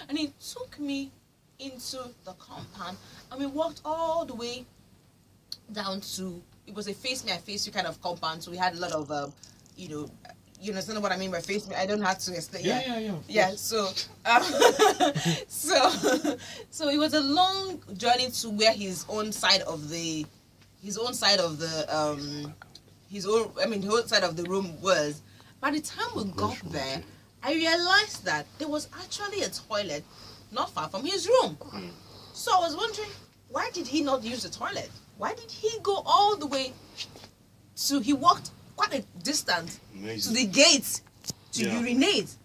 And he took me into the compound, and we walked all the way down to, it was a face me, I face you kind of compound, so we had a lot of, you understand what I mean by face me? I don't have to explain. Yeah. So, so it was a long journey to where his own side of the whole side of the room was. By the time we got there, I realized that there was actually a toilet not far from his room. So I was wondering, why did he not use the toilet? Why did he go all the way he walked quite a distance to the gates to urinate?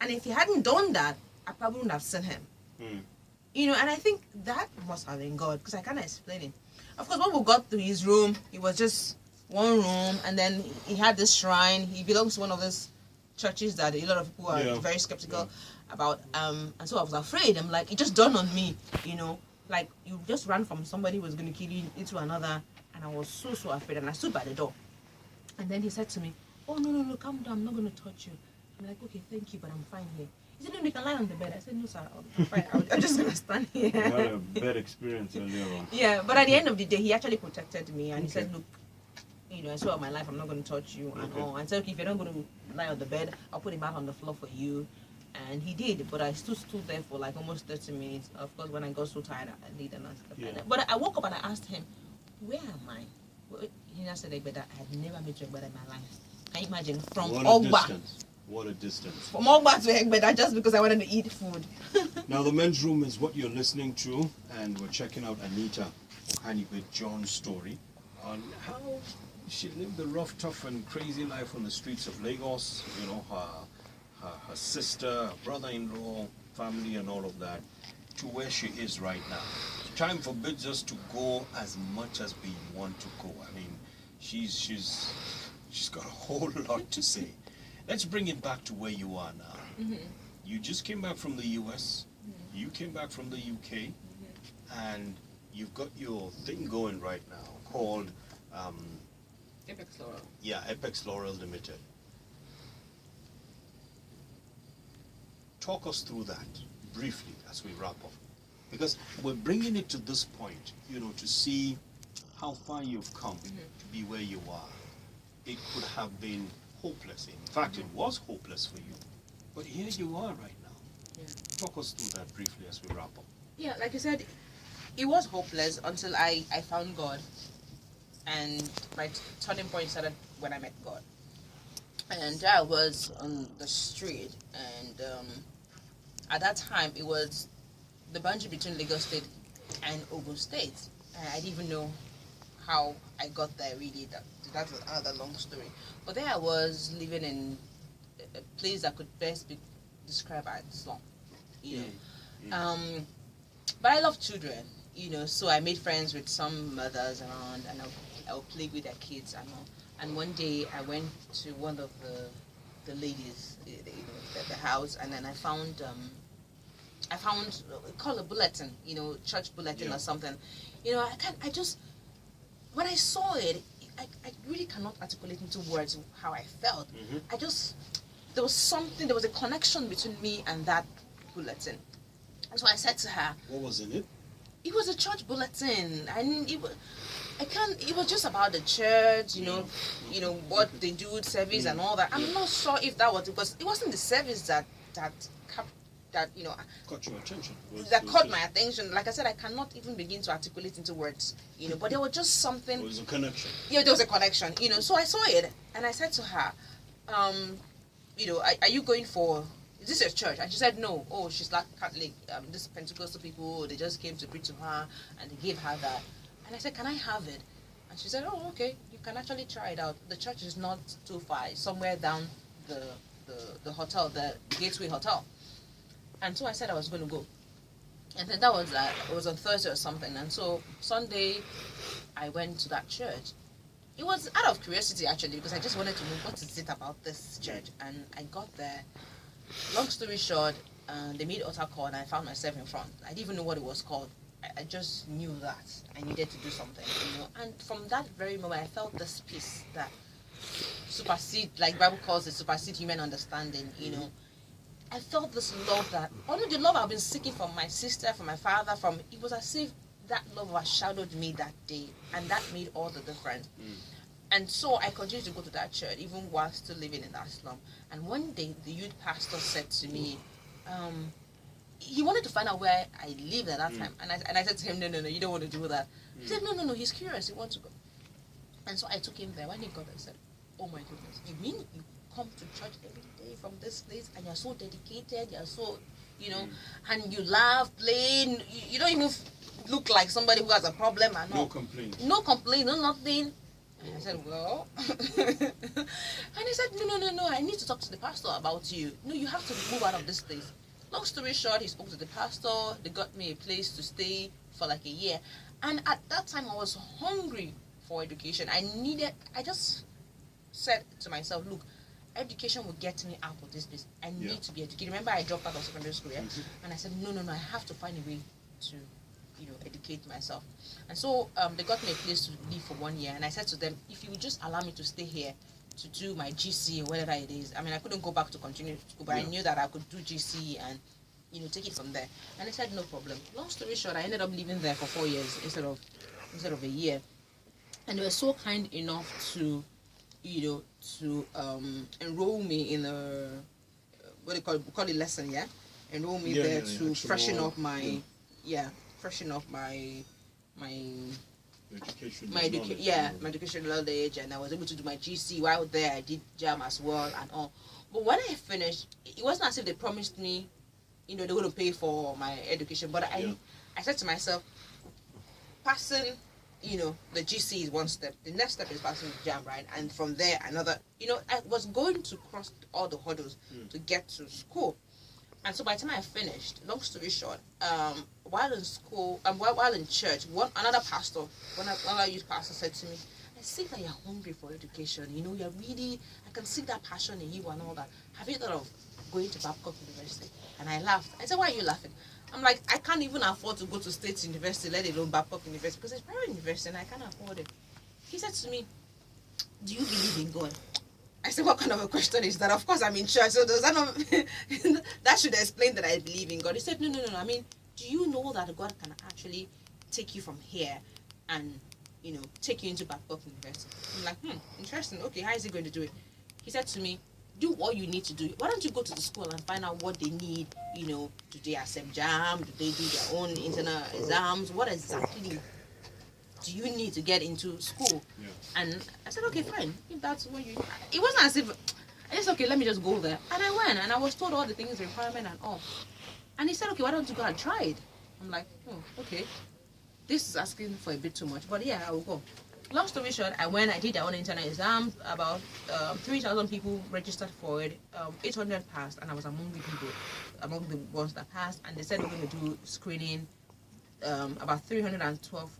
And if he hadn't done that, I probably wouldn't have seen him. And I think that must have been God, because I can't explain it. Of course, when we got to his room, it was just one room, and then he had this shrine. He belongs to one of those churches that a lot of people are very skeptical about. And so I was afraid. I'm like, it just dawned on me, like you just ran from somebody who was going to kill you into another, and I was so afraid. And I stood by the door, and then he said to me, "Oh no, calm down. I'm not going to touch you." I'm like, "Okay, thank you, but I'm fine here." He said, "No, you can lie on the bed." I said, "No, sir, I'm fine. I'm just going to stand here." You had a bad experience earlier on. Yeah, but at the end of the day, he actually protected me, and he said, "Look, I swear on my life, I'm not going to touch you and all." And said, "Okay, if you're not going to lie on the bed, I'll put him out on the floor for you." And he did, but I stood there for like almost 30 minutes. Of course, when I got so tired, I did, and I slept. But I woke up and I asked him, "Where am I?" He just said, "Egbeda, I had never met you Egbeda in my life." Can you imagine? From Ogba. What a distance. From Ogba to Egbeda, just because I wanted to eat food. Now, the men's room is what you're listening to, and we're checking out Anita Okanibe John's story on how she lived the rough, tough, and crazy life on the streets of Lagos. Her sister, her brother-in-law, family, and all of that, to where she is right now. Time forbids us to go as much as we want to go. I mean, she's got a whole lot to say. Let's bring it back to where you are now. You just came back from the US. You came back from the UK, and you've got your thing going right now called Apex Laurel. Yeah, Apex Laurel Limited. Talk us through that briefly as we wrap up, because we're bringing it to this point, to see how far you've come to be where you are. It could have been hopeless. In fact, it was hopeless for you, but here you are right now. Talk us through that briefly as we wrap up. Yeah, like you said, it was hopeless until I found God, and my turning point started when I met God. And I was on the street, and at that time it was the boundary between Lagos State and Ogun State. And I didn't even know how I got there, really. That was another long story. But there I was living in a place that could best be described as slum. But I love children, so I made friends with some mothers around, and I would play with their kids and all. And one day I went to one of the ladies, the house, and then I found call a bulletin, church bulletin or something. When I saw it, I really cannot articulate into words how I felt. There was a connection between me and that bulletin. So I said to her, what was in it? It was a church bulletin. It was just about the church, what they do, service and all that. I'm not sure if that was, because it wasn't the service that caught your attention. That caught my attention. Like I said, I cannot even begin to articulate into words, but there was just something. There was a connection. Yeah, there was a connection, So I saw it and I said to her, are you going for, is this a church? And she said no. Oh, she's like Catholic. This Pentecostal people, they just came to preach to her and they gave her that. And I said, can I have it? And she said, oh, okay, you can actually try it out. The church is not too far. It's somewhere down the hotel, the Gateway Hotel. And so I said I was going to go. And then it was on Thursday or something. And so Sunday, I went to that church. It was out of curiosity, actually, because I just wanted to know what is it about this church. And I got there. Long story short, they made altar call and I found myself in front. I didn't even know what it was called. I just knew that I needed to do something, And from that very moment, I felt this peace that supersede, like Bible calls it, supersede human understanding, I felt this love that, only the love I've been seeking from my sister, from my father, it was as if that love overshadowed me that day, and that made all the difference. And so I continued to go to that church even while still living in that slum. And one day the youth pastor said to me, he wanted to find out where I lived at that time. And I said to him, no, you don't want to do that. He said, no, he's curious, he wants to go. And so I took him there. When he got there, I said, oh my goodness, you mean you come to church every day from this place and you're so dedicated, you're so, and you laugh, playing, you don't even look like somebody who has a problem and no complaint. No complaint, no nothing. And I said, well, and he said, no, I need to talk to the pastor about you. No, you have to move out of this place. Long story short, he spoke to the pastor, they got me a place to stay for like a year. And at that time, I was hungry for education. I just said to myself, look, education will get me out of this place. I need to be educated. Remember, I dropped out of secondary school, and I said, no, I have to find a way to, educate myself. And so they got me a place to live for 1 year, and I said to them, if you would just allow me to stay here to do my GC or whatever it is. I mean, I couldn't go back to continue school, but I knew that I could do GC and, take it from there. And they said, no problem. Long story short, I ended up living there for 4 years instead of a year. And they were so kind enough to, enroll me in a, what do you call it, lesson, enroll me there to freshen up my, freshen up my education knowledge, and I was able to do my GC while there. I did JAM as well and all. But when I finished, it wasn't as if they promised me, they're going to pay for my education. But I said to myself, passing, the GC is one step. The next step is passing the JAM, right? And from there, another. I was going to cross all the hurdles to get to school. And so by the time I finished, long story short, while in school, while in church, another youth pastor said to me, I see that you're hungry for education. You're really, I can see that passion in you and all that. Have you thought of going to Babcock University? And I laughed. I said, why are you laughing? I'm like, I can't even afford to go to State University, let alone Babcock University, because it's private university and I can't afford it. He said to me, do you believe in God? I said, what kind of a question is that? Of course I'm in church, so does that not that should explain that I believe in God. He said, no. I mean, do you know that God can actually take you from here and, take you into Babcock University? I'm like, interesting. Okay, how is he going to do it? He said to me, do what you need to do. Why don't you go to the school and find out what they need, do they accept JAM? Do they do their own internal exams? What exactly do you need to get into school? And I said, okay, fine. If that's what you... It wasn't as if... I just, okay, let me just go there. And I went, and I was told all the things, requirement and all. And he said, okay, why don't you go and try it? I'm like, okay. This is asking for a bit too much, but yeah, I will go. Long story short, I went, I did their own internal exams. About 3,000 people registered for it. 800 passed, and I was among the ones that passed. And they said we're going to do screening. About 312 people